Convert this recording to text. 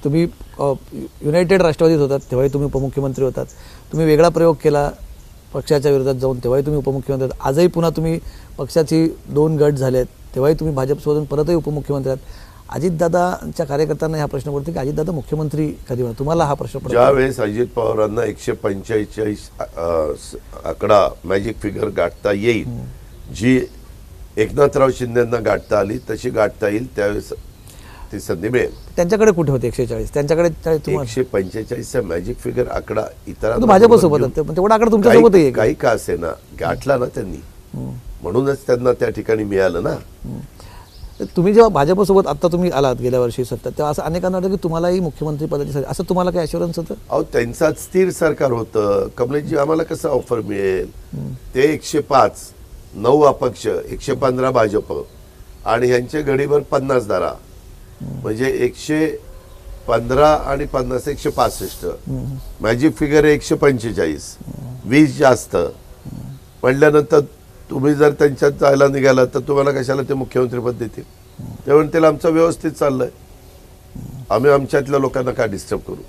तुम्ही युनायटेड राष्ट्रवादीत होतात तेव्हाही तुम्ही उपमुख्यमंत्री होतात, तुम्ही वेगळा प्रयोग केला पक्षाच्या विरोधात जाऊन तेव्हाही तुम्ही उपमुख्यमंत्री होतात, आजही पुन्हा तुम्ही पक्षाची 2 गट झालेत तेव्हाही तुम्ही भाजपसोबत परतही उपमुख्यमंत्री आहात. अजितदादांच्या कार्यकर्त्यांना हा प्रश्न पडतो की अजितदादा मुख्यमंत्री कधी होणार, तुम्हाला हा प्रश्न पडतो? ज्यावेळेस अजित पवारांना 145 आकडा मॅजिक फिगर गाठता येईल, जी एकनाथराव शिंदेंना गाठता आली तशी गाठता येईल त्यावेळेस ती संधी मिळेल. त्यांच्याकडे कुठे होते 140? त्यांच्याकडे 145चा मॅजिक फिगर आकडा इतरांना भाजपसोबत तेवढा आकडा तुमच्यासोबतही आहे. काही का असे ना गाठला ना त्यांनी, म्हणूनच त्यांना त्या ठिकाणी मिळालं ना. तुम्ही जेव्हा भाजपसोबत आता तुम्ही आलात गेल्या वर्षी सत्ता, तेव्हा असं अनेकांना वाटतं की तुम्हालाही मुख्यमंत्री पदाची असं तुम्हाला काही अश्युरन्स होतं? अहो त्यांचा स्थिर सरकार होतं. कमलेशजी आम्हाला कसं ऑफर मिळेल? ते 105, 9 अपक्ष, 115 भाजप आणि यांचे घडीवर 50 दारा, म्हणजे 115 आणि 50 165. मॅजिक फिगर 145, 20 जास्त म्हटल्यानंतर तुम्ही जर त्यांच्यात जायला निघाला तर तुम्हाला कशाला ते मुख्यमंत्रीपद देतील? ते म्हणतील आमचं व्यवस्थित चाललंय, आम्ही आमच्यातल्या लोकांना का डिस्टर्ब करू.